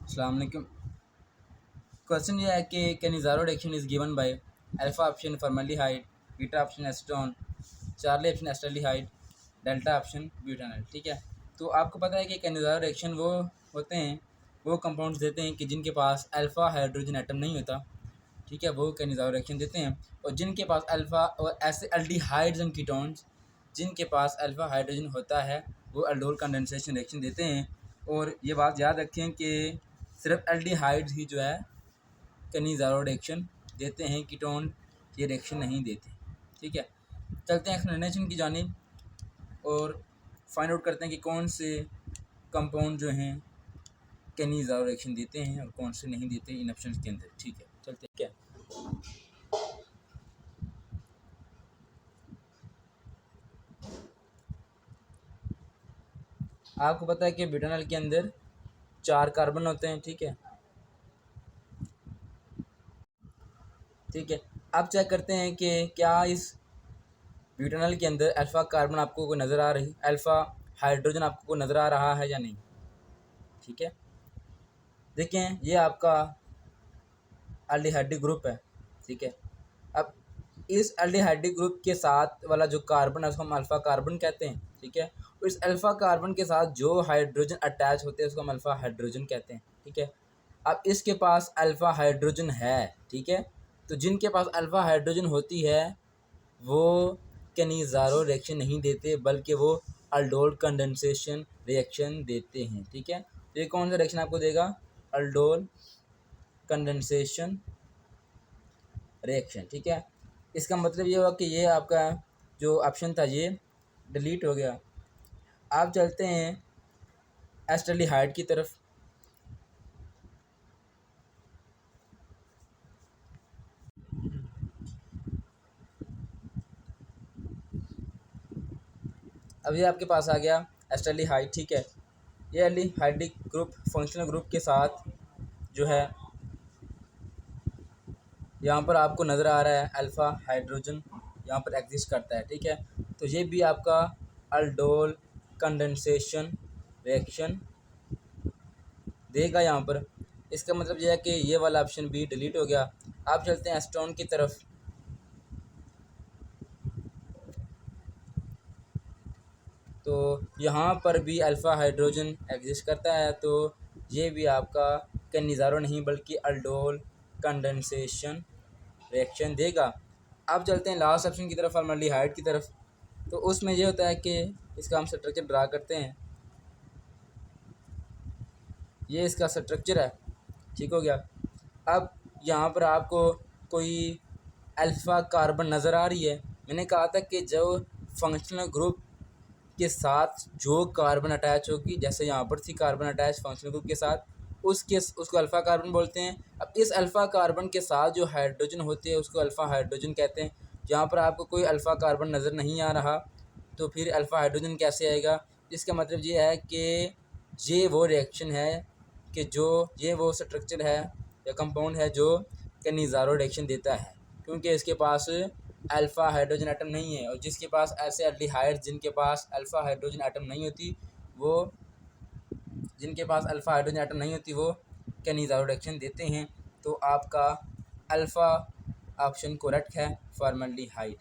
अस्सलाम वालेकुम। क्वेश्चन ये है कि Cannizzaro reaction is given by alpha option formaldehyde, beta option acetone, Charlie option acetaldehyde, delta option butanol. ठीक है, तो आपको पता है कि कैनिज़ारो रिएक्शन वो होते हैं, वो कंपाउंड्स देते हैं कि जिनके पास अल्फ़ा हाइड्रोजन एटम नहीं होता। ठीक है, वो कैनिज़ारो रिएक्शन देते हैं। और जिनके पास अल्फ़ा और ऐसे एल्डिहाइड्स एंड कीटोन्स जिनके पास अल्फ़ा हाइड्रोजन होता है वो अल्डोल कंडेंसेशन रिएक्शन देते हैं। और ये बात याद रखें कि सिर्फ एल्डिहाइड्स ही जो है कैनिज़ारो रिएक्शन देते हैं, कीटोन ये रिएक्शन नहीं देते। ठीक है, चलते हैं एक्सप्लेनेशन की जानिब और फाइंड आउट करते हैं कि कौन से कंपाउंड जो हैं कैनिज़ारो रिएक्शन देते हैं और कौन से नहीं देते इन ऑप्शंस के अंदर। ठीक है, चलते हैं। क्या आपको पता है कि ब्यूटानॉल के अंदर 4 कार्बन होते हैं। ठीक है, ठीक है, अब चेक करते हैं कि क्या इस ब्यूटानॉल के अंदर अल्फ़ा कार्बन आपको कोई नज़र आ रही, अल्फ़ा हाइड्रोजन आपको कोई नज़र आ रहा है या नहीं। ठीक है, देखें ये आपका एल्डिहाइडिक ग्रुप है। ठीक है, अब इस एल्डिहाइडिक ग्रुप के साथ वाला जो कार्बन है उसको हम अल्फ़ा कार्बन कहते हैं। ठीक है, और इस अल्फ़ा कार्बन के साथ जो हाइड्रोजन अटैच होते हैं उसको हम अल्फ़ा हाइड्रोजन कहते हैं। ठीक है, अब इसके पास अल्फ़ा हाइड्रोजन है। ठीक है, तो जिनके पास अल्फ़ा हाइड्रोजन होती है वो कैनिज़ारो रिएक्शन नहीं देते बल्कि वो अल्डोल कंडेंसेशन रिएक्शन देते हैं। ठीक है, तो ये कौन सा रिएक्शन आपको देगा, अल्डोल कंडेंसेशन रिएक्शन। ठीक है, इसका मतलब ये हुआ कि ये आपका जो ऑप्शन था ये डिलीट हो गया। आप चलते हैं एसिटाल्डिहाइड की तरफ। अब ये आपके पास आ गया एसिटाल्डिहाइड। ठीक है, ये एल्डिहाइडिक ग्रुप फंक्शनल ग्रुप के साथ जो है यहाँ पर आपको नज़र आ रहा है अल्फ़ा हाइड्रोजन यहाँ पर एग्जिस्ट करता है। ठीक है, तो ये भी आपका अल्डोल कंडेंसेशन रिएक्शन देगा यहाँ पर। इसका मतलब यह है कि ये वाला ऑप्शन भी डिलीट हो गया। आप चलते हैं एसीटोन की तरफ। तो यहाँ पर भी अल्फ़ा हाइड्रोजन एग्जिस्ट करता है, तो ये भी आपका कैनिज़ारो नहीं बल्कि अल्डोल कंडेंसेशन रिएक्शन देगा। अब चलते हैं लास्ट ऑप्शन की तरफ, फॉर्मल्डिहाइड की तरफ। तो उसमें ये होता है कि इसका हम स्ट्रक्चर ड्रा करते हैं। ये इसका स्ट्रक्चर है। ठीक हो गया। अब यहाँ पर आपको कोई अल्फ़ा कार्बन नज़र आ रही है। मैंने कहा था कि जो फंक्शनल ग्रुप के साथ जो कार्बन अटैच होगी, जैसे यहाँ पर थी कार्बन अटैच फंक्शनल ग्रुप के साथ, उसको अल्फ़ा कार्बन बोलते हैं। अब इस अल्फ़ा कार्बन के साथ जो हाइड्रोजन होती है उसको अल्फ़ा हाइड्रोजन कहते हैं। यहाँ पर आपको कोई अल्फ़ा कार्बन नज़र नहीं आ रहा, तो फिर अल्फ़ा हाइड्रोजन कैसे आएगा। इसका मतलब ये है कि ये वो रिएक्शन है कि जो ये वो स्ट्रक्चर है या कंपाउंड है जो कैनिज़ारो रिएक्शन देता है, क्योंकि इसके पास अल्फ़ा हाइड्रोजन एटम नहीं है। और जिसके पास ऐसे एल्डिहाइड्स जिनके पास अल्फ़ा हाइड्रोजन एटम नहीं होती वो जिनके पास अल्फ़ा हाइड्रोजन एटम नहीं होती वो कैनिज़ारो रिएक्शन देते हैं। तो आपका अल्फ़ा ऑप्शन करेक्ट है, फॉर्मल्डिहाइड।